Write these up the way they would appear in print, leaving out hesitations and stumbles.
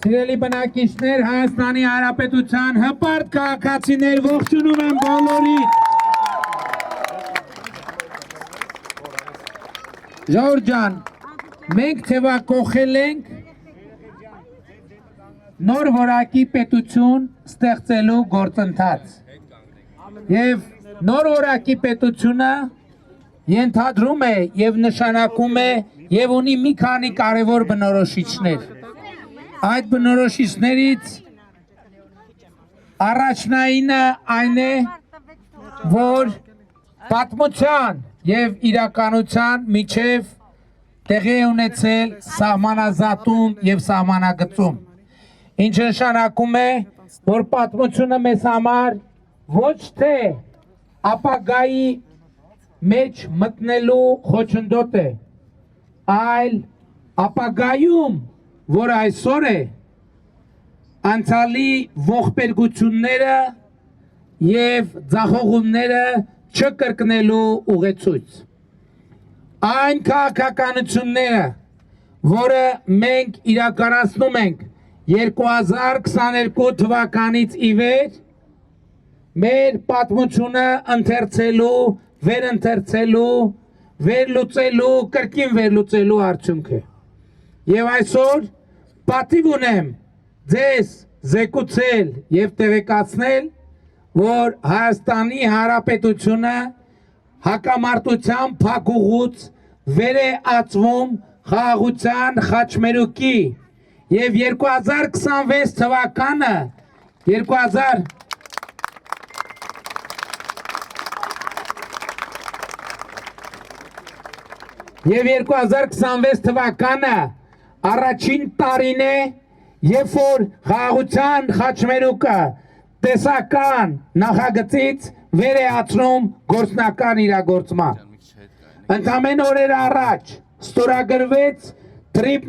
Սիրելի բնակիչներ, Հայաստանի Հանրապետության հպարտ քաղաքացիներ, ողջունում եմ բոլորիդ։ Ժողովուրդ ջան, մենք թևակողել ենք նոր որակի պետություն ստեղծելու գործընթաց։ Եվ նոր որակի պետությունը ենթադրում է եւ նշանակում է եւ ունի մի քանի կարևոր բնորոշիչներ։ Այդ բնորոշիչներից առաջնայինը այն է, որ պատմության եւ իրականության միջև տեղի է ունեցել սահմանազատում եւ սահմանագծում, ինչը նշանակում է, որ պատմությունը մեզ համար ոչ թե ապագայի մեջ մտնելու խոչընդոտ է, այլ ապագայում, որ այսօր է, անցյալի ողբերգությունները եւ ձախողումները չկրկնելու ուղեցույց։ Այն քաղաքականությունները, որը մենք իրականացնում ենք 2022 թվականից ի վեր, մեր պատմությունը ընթերցելու, վերընթերցելու, վերլուծելու, կրկին վերլուծելու արդյունք է։ Եվ այսօր պատիվ ունեմ ձեզ զեկուցել եւ տեղեկացնել, որ Հայաստանի Հանրապետությունը հակամարտության փակուղուց վեր է ածվում խաղաղության խաչմերուկի եւ 2026 թվականը 2026 թվականը առաջին տարին է, երբ որ խաղաղության խաչմերուկը տեսական նախագծից վեր է ածնում գործնական իրագործման։ Ընդամենը օրեր առաջ ստորագրվեց TRIP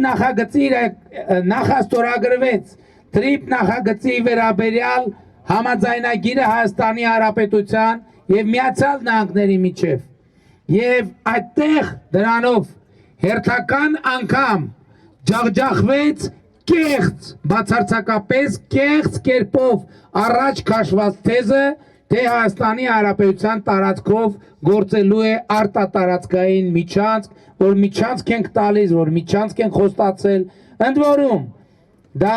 նախագծի վերաբերյալ համաձայնագիրը Հայաստանի Հանրապետության եւ Միացյալ Նահանգների միջև։ Եվ այդտեղ դրանով հերթական անգամ ջախջախվեց կեղծ, բացարձակապես կեղծ կերպով առաջ քաշված թեզը, թե Հայաստանի Հանրապետության տարածքով գործելու է արտատարածքային միջանցք, որ միջանցք ենք տալիս, որ միջանցք են խոստացել, ընդ որում դա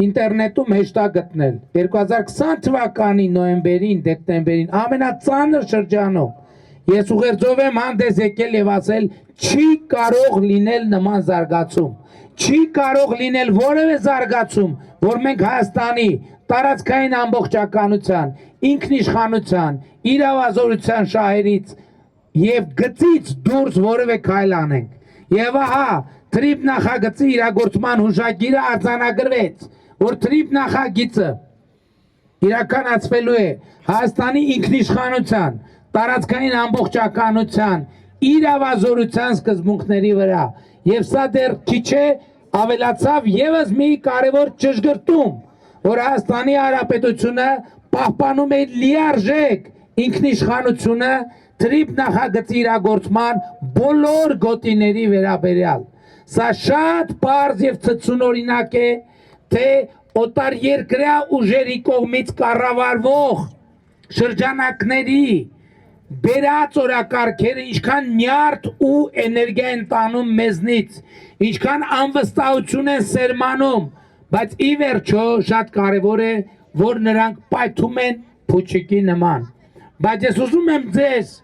ինտերնետում հեշտ է գտնել 2020 թվականի նոյեմբերին, դեկտեմբերին ամենածանր շրջանում ես ուղերձով եմ հանդես եկել եւ ասել չի կարող լինել նման զարգացում, չի կարող լինել որևէ զարգացում, որ մենք Հայաստանի տարածքային ամբողջականության, ինքնիշխանության, իրավազորության շահերից եւ գծից դուրս որևէ քայլ անենք։ Եվ ահա TRIP նախագծի իրագործման հուշագիրը արձանագրվեց, որ TRIP նախագիծը իրականացվելու է Հայաստանի ինքնիշխանության, տարածքային ամբողջականության, իրավազորության սկզբունքների վրա, եւ սա դեռ քիչ է, ավելացավ եւս մի կարևոր ճշգրտում, որ Հայաստանի Հանրապետությունը պահպանում է լիարժեք ինքնիշխանությունը TRIP նախագծի իրագործման բոլոր գոտիների վերաբերյալ։ Սա շատ պարզ եւ ցցունօրինակ է, թե օտարերկրյա ուժերի կողմից կառավարվող շրջանակների բերած օրակարգերը ինչքան նյարդ ու էներգիա են տանում մեզնից, ինչքան անվստահություն են սերմանում, բայց ի վերջո շատ կարևոր է, որ նրանք պայթում են փուչիկի նման։ Բայց ես ուզում եմ ձեզ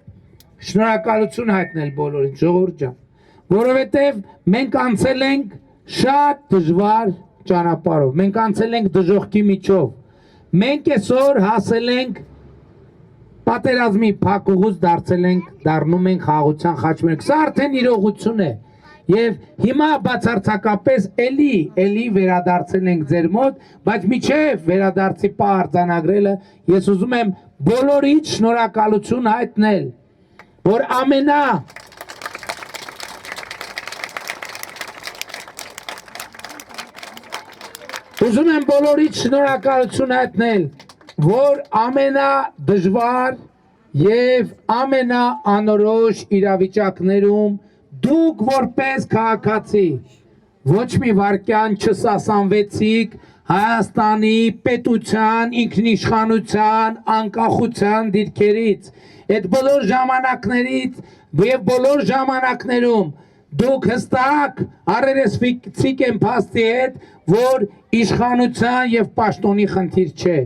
շնորհակալություն հայտնել բոլորին, ժողովուրդ ջան, որովհետև մենք անցել ենք շատ դժվար ճանապարհով, մենք անցել ենք դժոխքի միջով, մենք այսօր հասել ենք պատերազմի փակուղուց դառնում ենք խաղաղության խաչմերուկ, սա արդեն իրողություն է եւ հիմա բացարձակապես էլի վերադարձել ենք ձեր մոտ, բայց միջև վերադարձի պահ արձանագրելը ես ուզում եմ բոլորիդ շնորհակալություն հայտնել, որ ուզում եմ բոլորիդ շնորհակալություն հայտնել, որ ամենադժվար եւ ամենաանորոշ իրավիճակներում դուք որպես քաղաքացի ոչ մի վարքյան չսասանվեցիք Հայաստանի պետության, ինքնիշխանության, անկախության դիրքերից։ Այդ բոլոր ժամանակներից եւ բոլոր ժամանակներում դուք հստակ առերեսվիցիկ են փաստի հետ, որ իշխանության եւ պաշտոնի խնդիր չէ,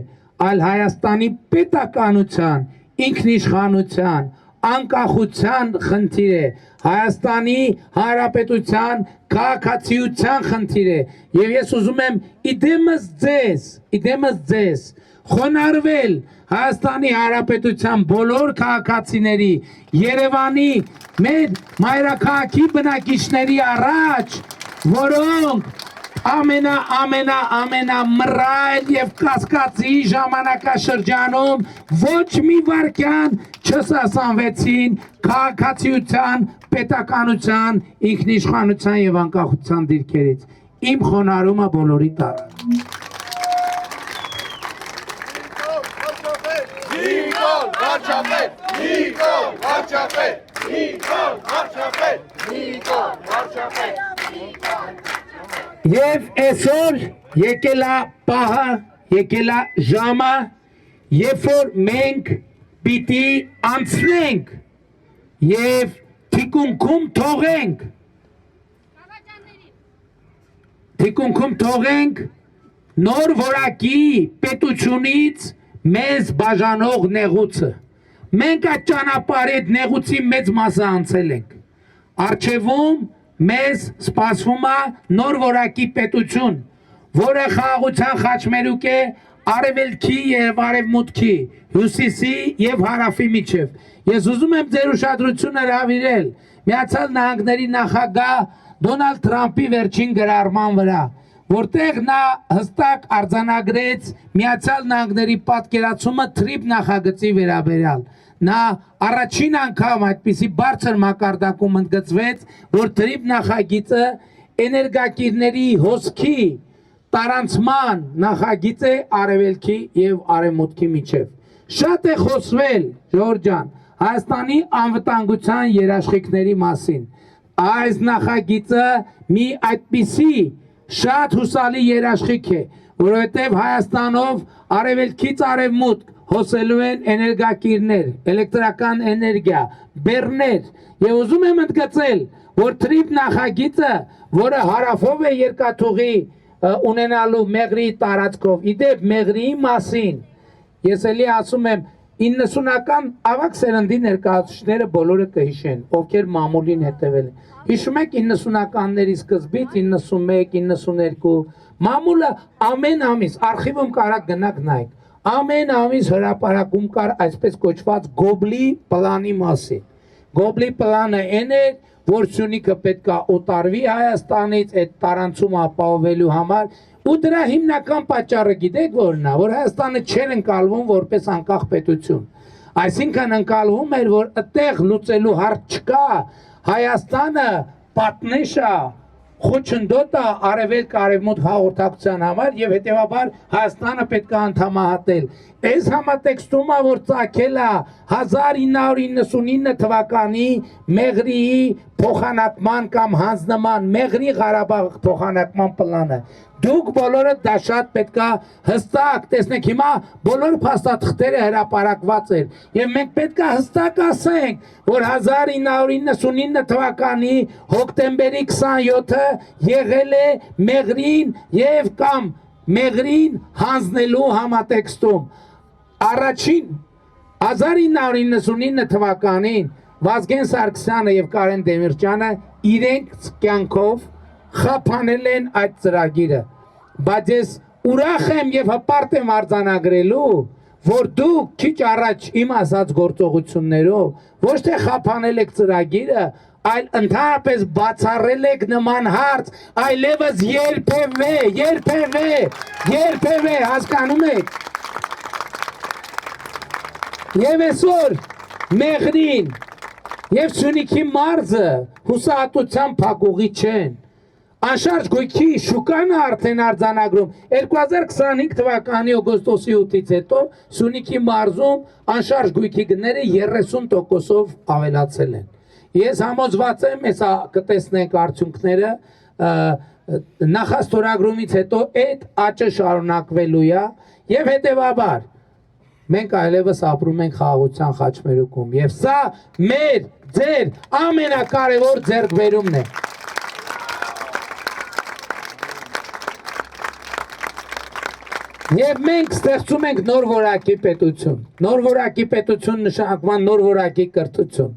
այլ Հայաստանի պետականության, ինքնիշխանության, անկախության խնդիր է, Հայաստանի Հանրապետության քաղաքացիության խնդիր է, եւ ես ուզում եմ իդեմս ձեզ խոնարհվել Հայաստանի Հանրապետության բոլոր քաղաքացիների, Երևանի մեր մայրաքաղաքի բնակիչների առաջ, որոնք ամենա մռայլ եւ կասկածի ժամանակաշրջանում ոչ մի վարքյան չսասանվեցին քաղաքացիության, պետականության, ինքնիշխանության եւ անկախության դիրքերից։ Իմ խոնարհումը բոլորի տարած։ Եվ այսօր եկել է պահը, եկել է ժամը, երբ որ մենք պիտի անցնենք եւ թիկունքում թողենք նոր որակի պետությունից մեզ բաժանող նեղուցը։ Մենք այդ ճանապարհի այդ նեղուցի մեծ մասը անցել ենք։ Առջևում մեզ սպասվում է նոր որակի պետություն, որը խաղաղության խաչմերուկ է արևելքի եւ արևմուտքի, հյուսիսի եւ հարավի միջև։ Ես ուզում եմ ձեր ուշադրությունը հրավիրել Միացյալ Նահանգների նախագահ Դոնալդ Թրամփի վերջին գրառման վրա, որտեղ նա հստակ արձանագրեց Միացյալ Նահանգների պատկերացումը TRIP նախագծի վերաբերյալ։ Նա առաջին անգամ այդպիսի բարձր մակարդակում ընդգծվեց, որ TRIP նախագիծը էներգակիրների հոսքի տարանցման նախագիծ է արևելքի եւ արևմուտքի միջև։ Շատ է խոսվել, Ժորժ ջան, Հայաստանի անվտանգության երաշխիքների մասին։ Այս նախագիծը մի այդպիսի շատ հուսալի երաշխիք է, որովհետև Հայաստանով արևելքից արևմուտք հոսելու են էներգակիրներ, էլեկտրական էներգիա, բեռներ, եւ ուզում եմ ընդգծել, որ TRIP նախագիծը, որը հարավով է երկաթուղի ունենալու Մեղրիի տարածքով, իդեպ Մեղրիի մասին, ես էլի ասում եմ 90-ական ավակ սերնդի ներկայացուցիչները բոլորը կհիշեն, ովքեր մամուլին հետևել են։ Հիշում եք 90-ականների սկզբից 91, 92 մամուլը ամեն ամիս արխիվում կարա գնաք նայեք, ամեն ամիս հրապարակում կար այսպես կոչված Գոբլի պլանի մասին։ Գոբլի պլանը այն է, որ Սյունիքը պետք է օտարվի Հայաստանից այդ տարանցումը ապահովելու համար, ու դրա հիմնական պատճառը գիտեք որն է, որ Հայաստանը չէր ընկալվում որպես անկախ պետություն։ Այսինքն ընկալվում էր, որ այդտեղ լուծելու հարց չկա, Հայաստանը պատնեշ է, խոչընդոտ է արևելք արևմուտք հաղորդակցության համար եւ հետեւաբար Հայաստանը պետք է անդամահատել։ Այս համատեքստում է, որ ծագել է 1999 թվականի Մեղրիի փոխանակման կամ հանձնման Մեղրի Ղարաբաղ փոխանակման պլանը։ Դուք բոլորը դա շատ պետք է հստակ տեսնեք, հիմա բոլոր փաստաթղթերը հրապարակված են եւ մենք պետք է հստակ ասենք, որ 1999 թվականի հոկտեմբերի 27-ը եղել է Մեղրին եւ կամ Մեղրին հանձնելու համատեքստում։ Առաջին 1999 թվականին Վազգեն Սարգսյանը եւ Կարեն Դեմիրճյանը իրենք կյանքով խափանել են այդ ծրագիրը, բայց ես ուրախ եմ եւ հպարտ եմ արձանագրելու, որ դուք քիչ առաջ իմ ասած գործողություններով ոչ թե խափանել եք ծրագիրը, այլ ընդհանրապես բացառել եք նման հարց, այլևս երբևէ հասկանում եք։ Եվ այսօր Մեղրին եւ Սյունիքի մարզը հուսահատության փակուղի չեն։ Անշարժ գույքի շուկան արդեն արձանագրում 2025 թվականի օգոստոսի 8-ից հետո Սյունիքի մարզում անշարժ գույքի գները 30%-ով ավելացել են։ Ես համոզված եմ, հեսա կտեսնենք արդյունքները, նախաստորագրումից հետո այդ աճը շարունակվելու է եւ հետեւաբար մենք այլևս ապրում ենք խաղաղության խաչմերուկում եւ սա մեր ձեր ամենակարևոր ձեռքբերումն է Եվ մենք ստեղծում ենք նոր որակի պետություն նշանակման նոր որակի կրթություն,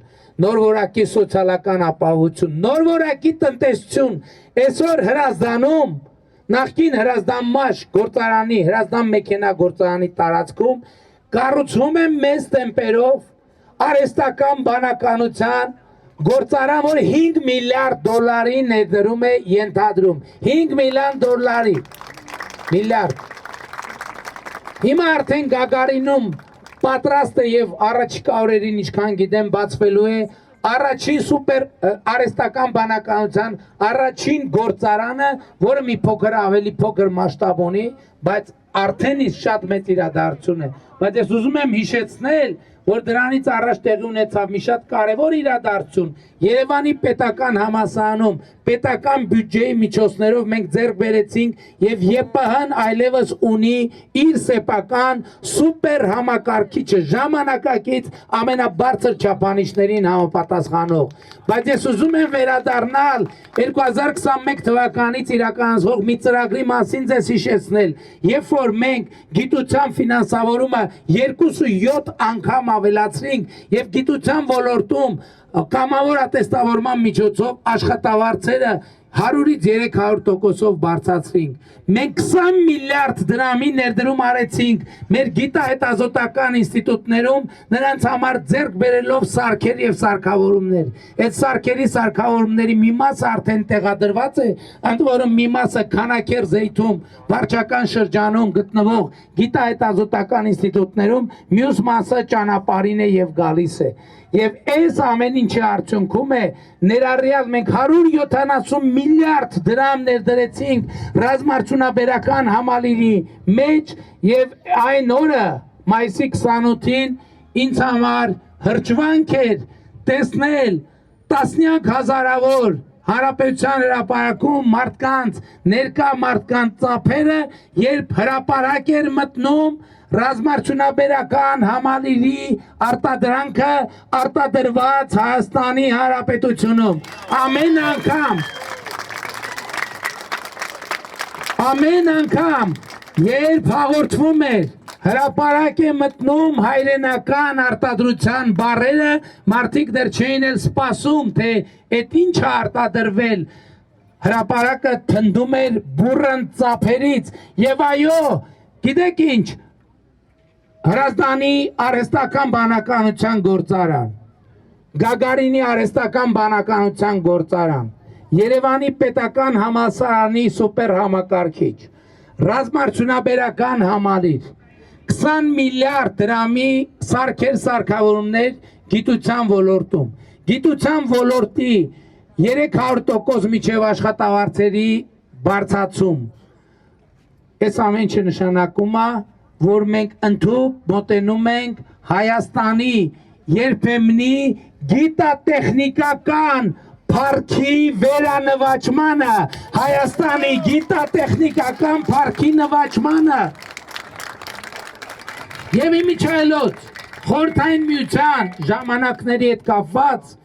նոր որակի սոցիալական ապահովություն, նոր որակի տնտեսություն, այսօր Հրազդանում, նախկին Հրազդան մաշ գործարանի, Հրազդան մեքենա գործարանի տարածքում կառուցվում է մեծ տեմպերով արհեստական բանականության գործարան, որ 5 միլիարդ դոլարի ներդրում է ենթադրում, 5 միլիոն դոլարի, միլիարդ Հիմա արդեն Գագարինում պատրաստ է եւ առաջիկա օրերին ինչքան գիտեմ բացվելու է առաջին սուպեր արհեստական բանականության առաջին գործարանը, որը մի փոքր ավելի փոքր մասշտաբ ունի, բայց արդեն իսկ շատ մեծ իրադարձություն է։ Բայց ես ուզում եմ հիշեցնել, որ դրանից առաջ տեղի ունեցավ մի շատ կարևոր իրադարձություն Երևանի պետական համալսարանում պետական բյուջեի միջոցներով մենք ձեռք բերեցինք եւ ԵՊՀ-ն այլևս ունի իր սեփական սուպեր համակարգիչը ժամանակակից ամենաբարձր չափանիշներին համապատասխանող բայց ես ուզում եմ վերադառնալ 2021 թվականից իրականացվող մի ծրագրի մասին ձեզ հիշեցնել երբ որ մենք գիտության ֆինանսավորումը 2.7 անգամ ավելացրինք եւ գիտության ոլորտում կամավոր ատեստավորման միջոցով աշխատավարձերը 100-ից 300% բարձրացրինք։ Մենք 20 միլիարդ դրամի ներդրում արեցինք մեր գիտահետազոտական ինստիտուտներում նրանց համար ձեռք բերելով սարքեր եւ սարքավորումներ։ Այդ սարքերի սարքավորումների մի մասը արդեն տեղադրված է, ընդ որում մի մասը Քանաքեր Զեյթում վարչական շրջանում գտնվող գիտահետազոտական ինստիտուտներում, մյուս մասը ճանապարհին է եւ գալիս է։ Եվ այս ամեն ինչի արդյունքում է ներառյալ մենք 170 միլիարդ դրամ ներդրեցինք ռազմարդյունաբերական համալիրի մեջ եւ այն օրը մայիսի 28-ին ինձ համար հրճվանք էր տեսնել տասնյակ հազարավոր Հանրապետության հրապարակում մարդկանց ներկա մարդկանց ծափերը երբ հրապարակ էր մտնում ռազմարդյունաբերական համալիրի արտադրանքը արտադրված Հայաստանի Հանրապետությունում ամեն անգամ երբ հաղորդվում էր հրապարակ է մտնում հայրենական արտադրության բառերը մարդիկ դեռ չէին էլ սպասում թե այդ ինչ է արտադրվել հրապարակը թնդում էր բուռն ծափերից եւ այո գիտեք ինչ Հրազդանի արհեստական բանականության գործարան, Գագարինի արհեստական բանականության գործարան, Երևանի պետական համալսարանի սուպեր համակարգիչ, ռազմարդյունաբերական համալիր, 20 միլիարդ դրամի սարքեր սարքավորումներ գիտության ոլորտում, գիտության ոլորտի 300% միջև աշխատավարձերի բարձրացում, այս ամեն ինչը նշանակում է որ մենք ընդհուպ մոտենում ենք Հայաստանի երբեմնի գիտատեխնիկական փառքի վերանվաճմանը, Հայաստանի գիտատեխնիկական փառքի նվաճմանը եւ իմիջայլոց խորհրդային միության ժամանակների հետ կապված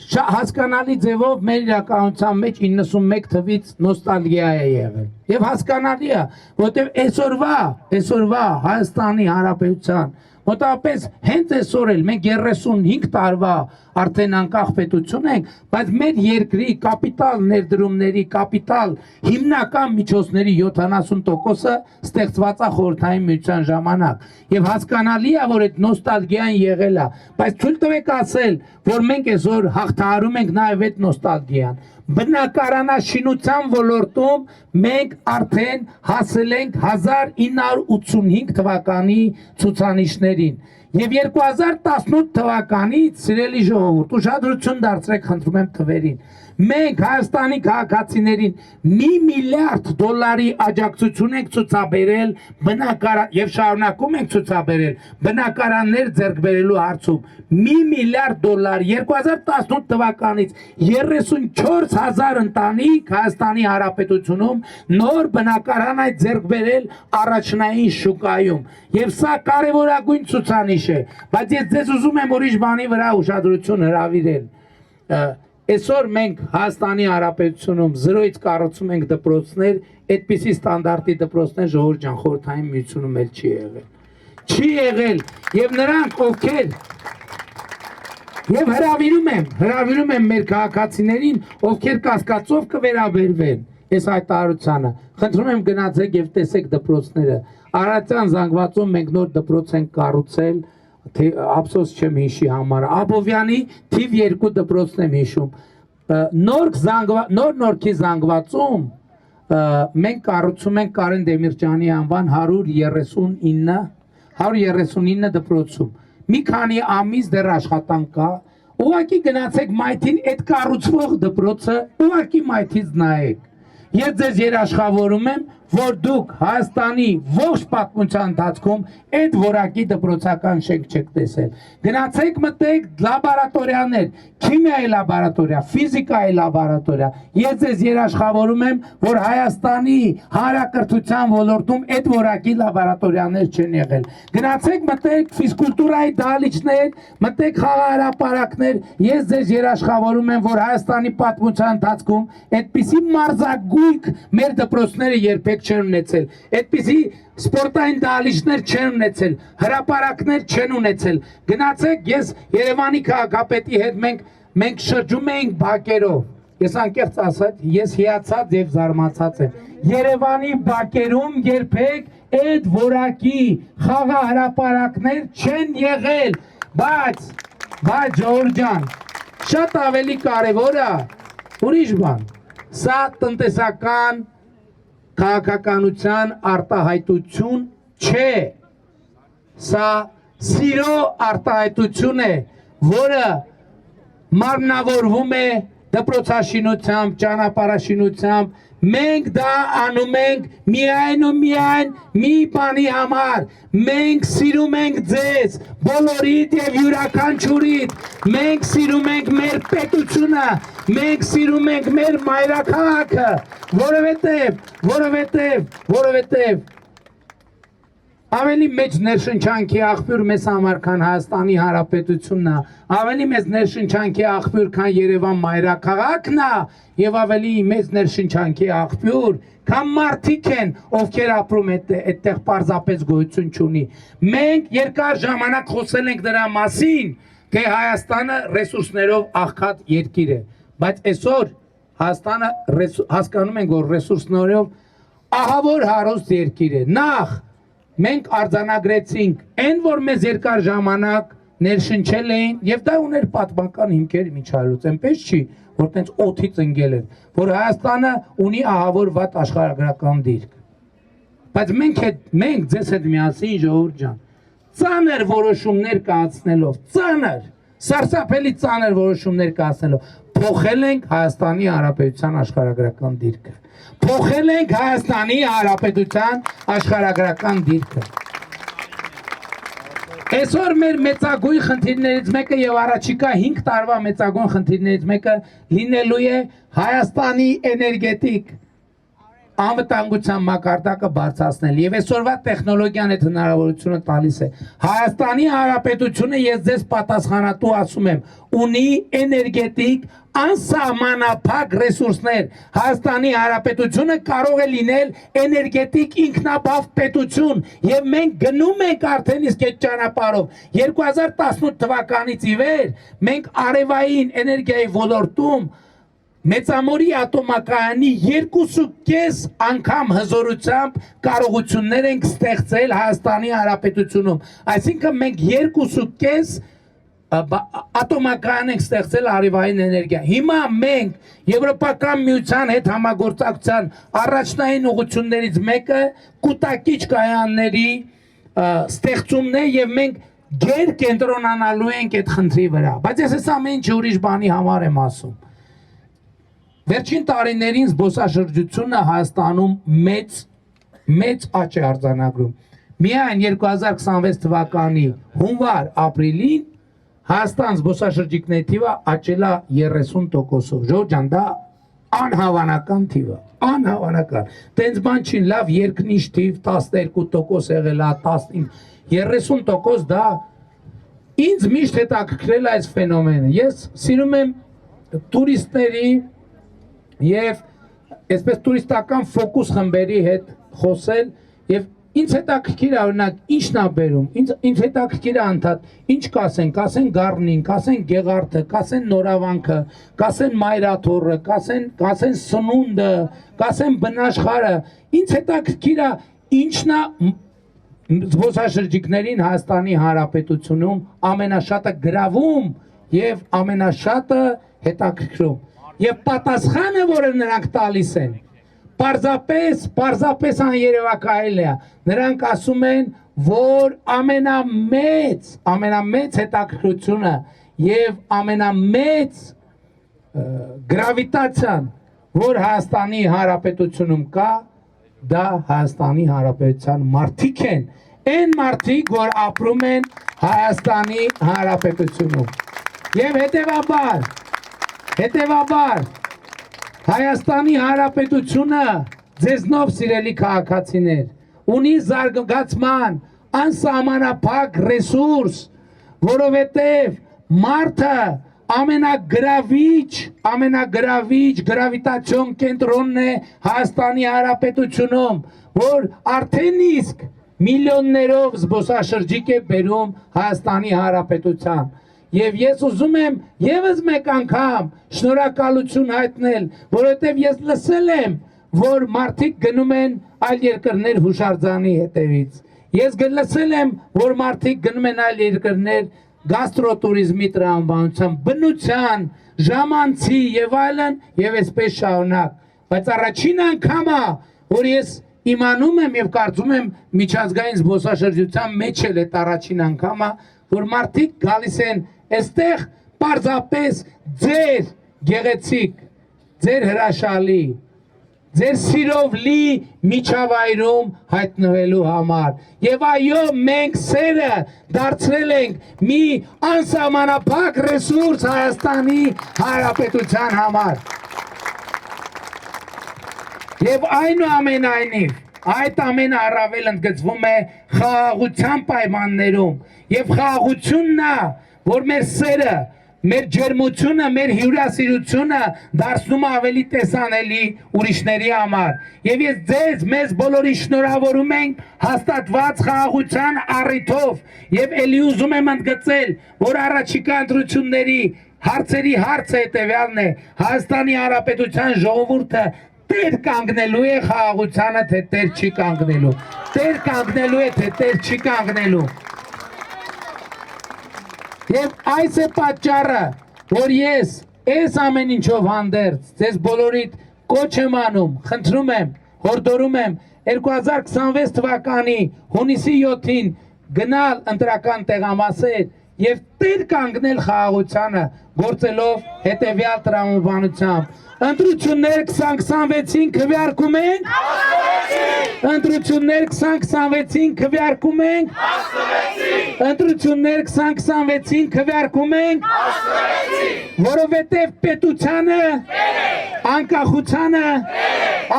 հասկանալի ձևով մեր իրականության մեջ 91 թվից նոստալգիա է եղել եւ հասկանալի է որտեւ այսօրվա Հայաստանի Հանրապետության մոտավորապես հենց այսօր էլ մենք 35 տարվա արդեն անկախ պետություն ենք, բայց մեր երկրի կապիտալ ներդրումների, կապիտալ հիմնական միջոցների 70%-ը ստեղծված է խորհրդային միության ժամանակ։ Եվ հասկանալի է, որ այդ նոստալգիան եղել է, բայց թույլ տվեք ասել, որ մենք այսօր հաղթահարում ենք նաև այդ նոստալգիան։ Բնակարանաշինության ոլորտում մենք արդեն հասել ենք 1985 թվականի ցուցանիշներին եւ 2018 թվականից սիրելի ժողովուրդ ուշադրություն դարձրեք խնդրում եմ թվերին Մենք Հայաստանի քաղաքացիներին $1 միլիարդ աջակցություն ենք ցուցաբերել բնակարան եւ շարունակում ենք ցուցաբերել բնակարաններ ձեռք բերելու հարցում $1 միլիարդ 2018 թվականից 34,000 ընտանիք Հայաստանի Հանրապետությունում նոր բնակարան այդ ձեռք բերել առաջնային շուկայում եւ սա կարեւորագույն ցուցանիշ է բայց ես ձեզ ուզում եմ ուրիշ բանի վրա ուշադրություն հրավիրել Այսօր մենք Հայաստանի Հանրապետությունում 0-ից կառուցում ենք դպրոցներ, այդպիսի ստանդարտի դպրոցներ ժողովուրդ ջան խորհրդային միությունում էլ չի եղել։ Չի եղել եւ նրանք ովքեր եւ հրավիրում եմ մեր քաղաքացիներին, ովքեր կասկածով կվերաբերվեն այս հայտարարությանը։ Խնդրում եմ գնացեք եւ տեսեք դպրոցները։ Արարատյան Զանգվածում մենք նոր դպրոց ենք կառուցել Ափսոս չեմ հիշի համար Աբովյանի թիվ 2 դպրոցն եմ հիշում նորքի Զանգվածում մենք կառուցում ենք Կարեն Դեմիրճյանի անվան 139 դպրոցում մի քանի ամիս դեռ աշխատանք կա ուղղակի գնացեք մայթին այդ կառուցվող դպրոցը ուղղակի մայթից նայեք ես ձեզ երաշխավորում եմ որ դուք Հայաստանի ողջ պատմության ընթացքում այդ որակի դպրոցական շենք չեք տեսել։ Գնացեք մտեք լաբորատորիաներ, քիմիայի լաբորատորիա, ֆիզիկայի լաբորատորիա։ Ես ձեզ երաշխավորում եմ, որ Հայաստանի հանրակրթության ոլորտում այդ որակի լաբորատորիաներ չեն եղել։ Գնացեք մտեք ֆիզկուլտուրայի դահլիճներ, մտեք խաղահրապարակներ։ Ես ձեզ երաշխավորում եմ, որ Հայաստանի պատմության ընթացքում այդպիսի մարզագույք մեր դպրոցները երբեք չեն ունեցել, այդպիսի սպորտային դահլիճներ չեն ունեցել, հրապարակներ չեն ունեցել։ Գնացեք, ես Երևանի քաղաքապետի հետ մենք շրջում էինք բակերով։ Ես անկեղծ ասած, ես հիացած եւ զարմացած եմ։ Երևանի բակերում երբեք այդ որակի խաղահրապարակներ չեն եղել, բայց ժողովուրդ ջան, շատ ավելի կարևորը ուրիշ բան։ Սա տնտեսական քաղաքականության արտահայտություն չէ, սա սիրո արտահայտություն է, որը մարմնավորվում է դպրոցաշինությամբ, ճանապարհաշինությամբ, մենք դա անում ենք միայն ու միայն մի բանի համար, մենք սիրում ենք ձեզ, բոլորիդ եւ յուրաքանչյուրիդ, մենք սիրում ենք մեր պետությունը, մենք սիրում ենք մեր մայրաքաղաքը, որովհետև ավելի մեծ ներշնչանքի աղբյուր մեզ համար քան Հայաստանի Հանրապետությունն է, ավելի մեծ ներշնչանքի աղբյուր քան Երևան մայրաքաղաքն է եւ ավելի մեծ ներշնչանքի աղբյուր քան մարդիկ են, ովքեր ապրում այդտեղ պարզապես գոյություն չունի։ Մենք երկար ժամանակ խոսել ենք դրա մասին, թե Հայաստանը ռեսուրսներով աղքատ երկիր է, բայց այսօր Հայաստանը հասկանում ենք, որ ռեսուրսներով ահավոր հարուստ երկիր է։ Նախ մենք արձանագրեցինք այն, որ մեզ երկար ժամանակ ներշնչել էին, եւ դա ուներ պատմական հիմքեր միջալուց, այնպես չի, որ տենց օդից ընկել են, որ Հայաստանը ունի ահավոր վատ աշխարհագրական դիրք։ Բայց մենք ձեզ հետ միասին ժողովուրդ ջան, ծանր որոշումներ կայացնելով, սարսափելի ծանր որոշումներ կայացնելով, փոխել ենք Հայաստանի Հանրապետության աշխարհագրական դիրքը։ Փոխել ենք Հայաստանի Հանրապետության աշխարհագրական դիրքը։ Այսօր մեր մեծագույն խնդիրներից մեկը եւ առաջիկա 5 տարվա մեծագույն խնդիրներից մեկը լինելու է Հայաստանի էներգետիկ անվտանգության մակարդակը բարձրացնել եւ այսօրվա տեխնոլոգիան այդ հնարավորությունը տալիս է Հայաստանի Հանրապետությունը ես ձեզ պատասխանատու ասում եմ ունի էներգետիկ անսահմանափակ ռեսուրսներ Հայաստանի Հանրապետությունը կարող է լինել էներգետիկ ինքնաբավ պետություն եւ մենք գնում ենք արդեն իսկ այդ ճանապարհով 2018 թվականից ի վեր մենք արևային էներգիայի ոլորտում Մեծամորի ատոմակայանի 2.5 անգամ հզորությամբ կարողություններ ենք ստեղծել Հայաստանի Հանրապետությունում։ Այսինքն մենք 2.5 ատոմակայան ենք ստեղծել արևային էներգիա։ Հիմա մենք Եվրոպական միության հետ համագործակցության առաջնային ուղղություններից մեկը կուտակիչ կայանների ստեղծումն է եւ մենք գեր կենտրոնանալու ենք այդ խնդրի վրա։ Բայց ես այս ամեն ինչը ուրիշ բանի համար եմ ասում։ Վերջին տարիներին զբոսաշրջությունը Հայաստանում մեծ աճ է արձանագրում։ Միայն 2026 թվականի հունվար-ապրիլին Հայաստան զբոսաշրջիկների թիվը աճել է 30%-ով։ Ժողովուրդ ջան, դա անհավանական թիվ է, անհավանական։ Տենց բան չի, լավ երկնիշ թիվ 12% եղել է, 15, 30% դա ինձ միշտ հետաքրքրել է այս ֆենոմենը։ Ես սիրում եմ տուրիստների եւ այսպես տուրիստական ֆոկուս խմբերի հետ խոսել եւ ինձ հետաքրքիր է օրինակ ինչն է բերում, ինձ հետաքրքիր է անդադ ինչ կասեն Գառնին, կասեն Գեղարդը, կասեն Նորավանքը, կասեն Մայրաթոռը, կասեն Սնունդը, կասեն Բնաշխարը, ինձ հետաքրքիր է ինչն է զբոսաշրջիկներին Հայաստանի Հանրապետությունում ամենաշատը գրավում եւ ամենաշատը հետաքրքրում եւ պատասխանը, որը նրանք տալիս են, պարզապես աներևակայել է։ Նրանք ասում են, որ ամենամեծ հետաքրքրությունը եւ ամենամեծ գրավիտացիան, որ Հայաստանի Հանրապետությունում կա, դա Հայաստանի Հանրապետության մարդիկ են, այն մարդիկ, որ ապրում են Հայաստանի Հանրապետությունում։ Եվ հետևաբար Հայաստանի Հանրապետությունը ձեզնով սիրելի քաղաքացիներ ունի զարգացման անսահմանափակ ռեսուրս, որովհետև մարդը ամենագրավիչ գրավիտացիոն կենտրոնն է Հայաստանի Հանրապետությունում, որ արդեն իսկ միլիոններով զբոսաշրջիկ է բերում Հայաստանի Հանրապետության։ Եվ ես ուզում եմ եւս մեկ անգամ շնորհակալություն հայտնել, որովհետև ես լսել եմ, որ մարդիկ գնում են այլ երկրներ հուշարձանի հետևից։ Ես լսել եմ, որ մարդիկ գնում են այլ երկրներ գաստրոտուրիզմի տրամաբանության, բնության, ժամանցի եւ այլն եւ այսպես շարունակ։ Բայց առաջին անգամը, որ ես իմանում եմ եւ կարծում եմ միջազգային զբոսաշրջության մեջ էլ է առաջին անգամը, որ մարդիկ գալիս են այստեղ պարզապես ձեր գեղեցիկ, ձեր հրաշալի, ձեր սիրով լի միջավայրում հայտնվելու համար։ Եվ այո, մենք սերը դարձրել ենք մի անսահմանափակ ռեսուրս Հայաստանի Հանրապետության համար։ Եվ այնուամենայնիվ, այդ ամենը առավել ընդգծվում է խաղաղության պայմաններում, եւ խաղաղությունն է, որ մեր սերը, մեր ջերմությունը, մեր հյուրասիրությունը դարձնում ավելի տեսանելի ուրիշների համար։ Եվ ես մեզ բոլորի շնորհավորում ենք հաստատված խաղաղության առիթով եւ ելի ուզում եմ ընդգծել, որ առաջիկա ընտրությունների հարցերի հարցը հետեւյալն է. Հայաստանի Հանրապետության ժողովուրդը տեր կանգնելու է խաղաղությանը, թե տեր չի կանգնելու։ Տեր կանգնելու է, թե տեր չի կանգնելու։ Եվ այս է պատճառը, որ ես այս ամեն ինչով հանդերձ ձեզ բոլորիդ կոչ եմ անում, խնդրում եմ, հորդորում եմ 2026 թվականի հունիսի 7-ին գնալ ընտրական տեղամասեր եւ տեր կանգնել խաղաղությանը, գործելով հետեւյալ տրամաբանությամբ. ընտրություններ 2026-ին քվեարկում ենք, ընտրություններ 2026-ին քվեարկում ենք, ընտրություններ 2026-ին քվեարկում ենք, որովհետև պետությանը, անկախությանը,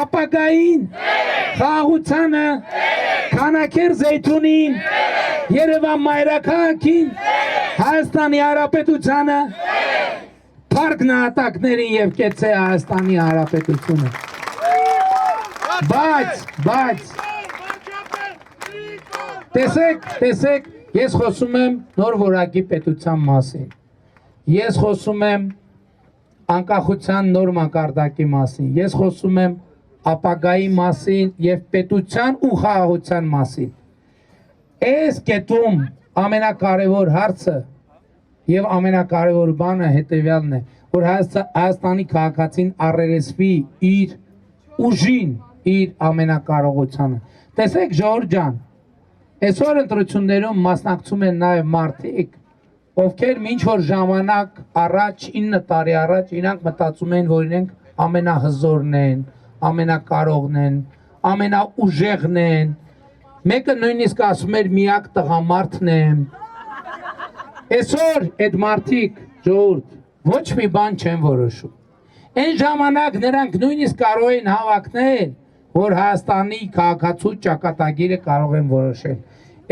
ապագային, խաղաղությանը, Քանաքեր Զեյթունին, Երևան մայրաքաղաքին, Հայաստանի Հանրապետությանը, Փառք նահատակներին եւ կեցե Հայաստանի Հանրապետությունը։ Բայց տեսեք, ես խոսում եմ նոր որակի պետության մասին։ Ես խոսում եմ անկախության նոր մակարդակի մասին։ Ես խոսում եմ ապագայի մասին եւ պետության ու խաղաղության մասին։ Այս կետում ամենակարևոր հարցը եւ ամենակարևոր բանը հետեւյալն է, որ Հայաստանի քաղաքացին առերեսվի իր ուժին, իր ամենակարողությանը։ Տեսեք ժողովուրդ ջան, այսօր ընտրություններում մասնակցում են նաեւ մարդիկ, ովքեր ինչ որ ժամանակ առաջ 9 տարի առաջ իրանք մտածում են, որ իրենք ամենահզորն են, ամենակարողն են, ամենաուժեղն են։ Մեկը նույնիսկ ասում էր միակ տղամարդն եմ։ Այսօր այդ մարդիկ ժողովուրդ ոչ մի բան չեն որոշում։ Այն ժամանակ նրանք նույնիսկ կարող են հավակնել, որ Հայաստանի քաղաքացու ճակատագիրը կարող են որոշել։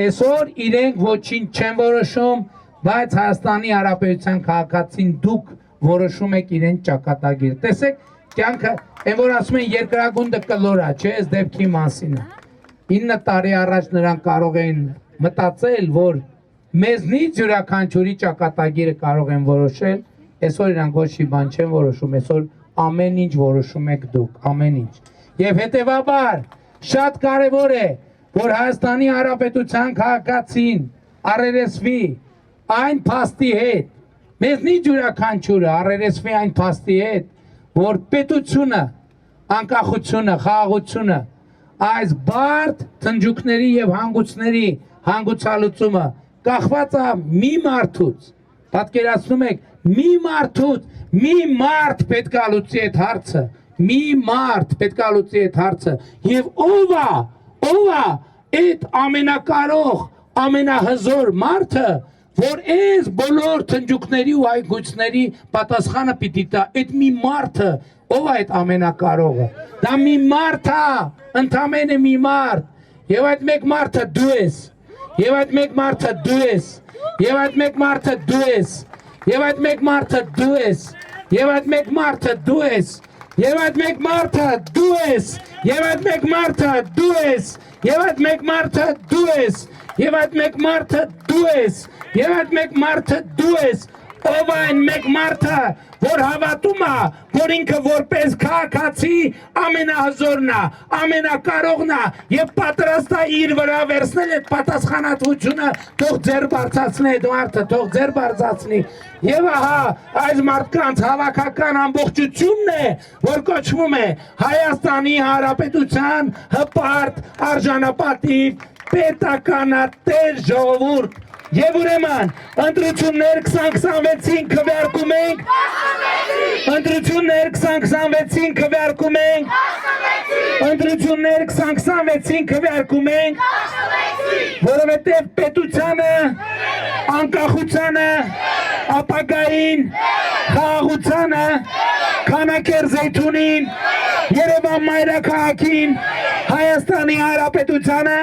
Այսօր իրենք ոչինչ չեն որոշում, բայց Հայաստանի Հանրապետության քաղաքացին դուք որոշում եք իրենց ճակատագիրը։ Տեսեք, կյանքը, այն որ ասում են երկրագունդը կլոր է, չէ՞, այս դեպքի մասին է։ 9 տարի առաջ նրանք կարող են մտածել, որ մեզնից յուրաքանչյուրի ճակատագիրը կարող են որոշել, այսօր իրանք ոչ մի բան չեն որոշում, այսօր ամեն ինչ որոշում եք դուք, ամեն ինչ։ Եվ հետևաբար շատ կարևոր է, որ Հայաստանի Հանրապետության քաղաքացին առերեսվի այն փաստի հետ, մեզնից յուրաքանչյուրը առերեսվի այն փաստի հետ, որ պետությունը, անկախությունը, խաղաղությունը, այս բարդ թնջուկների եւ հանգուցների հանգուցալուծումը կախված է մի մարդուց, պատկերացնում եք, մի մարդուց, մի մարդ պետք է լուծի այդ հարցը, մի մարդ պետք է լուծի այդ հարցը, եւ ով է այդ ամենակարող, ամենահզոր մարդը, որ այս բոլոր թնջուկների ու այգույցների պատասխանը պիտի տա, այդ մի մարդը, ով է այդ ամենակարողը, դա մի մարդ է, ընդամենը մի մարդ, եւ այդ մեկ մարդը դու ես, եւ այդ մեկ մարդը դու ես, եւ այդ մեկ մարդը դու ես, եւ այդ մեկ մարդը դու ես, եւ այդ մեկ մարդը դու ես, եւ այդ մեկ մարդը դու ես, եւ այդ մեկ մարդը դու ես, եւ այդ մեկ մարդը դու ես, եւ այդ մեկ մարդը դու ես, եւ այդ մեկ մարդը դու ես, ով այն մեկ մարդը, որ հավատում է, որ ինքը որպես քաղաքացի ամենահզորն է, ամենակարողն է եւ պատրաստ է իր վրա վերցնել այդ պատասխանատվությունը, թող ձեր բարձրացնի այդ մարդը, թող ձեր բարձրացնի։ Եվ ահա այս մարդկանց հավաքական ամբողջությունն է, որ կոչվում է Հայաստանի Հանրապետության հպարտ արժանապատիվ պետականատեր ժողովուրդ։ Եվ ուրեմն, ընտրություններ 2026-ին քվեարկում ենք, ընտրություններ 2026-ին քվեարկում ենք, ընտրություններ 2026-ին քվեարկում ենք, որովհետև պետությանը, անկախությանը, ապագային, խաղաղությանը, Քանաքեռ-Զեյթունին, Երևան մայրաքաղաքին, Հայաստանի Հանրապետությանը,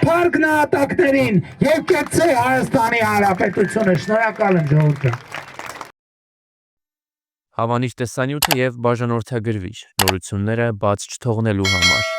Փառք նահատակներին եւ կեցցե Հայաստանի Հանրապետությունը, շնորհակալ եմ ժողովուրդը։ Հավանիչ տեսանյութը եւ բաժանորդագրվիչ նորությունները բաց չթողնելու համար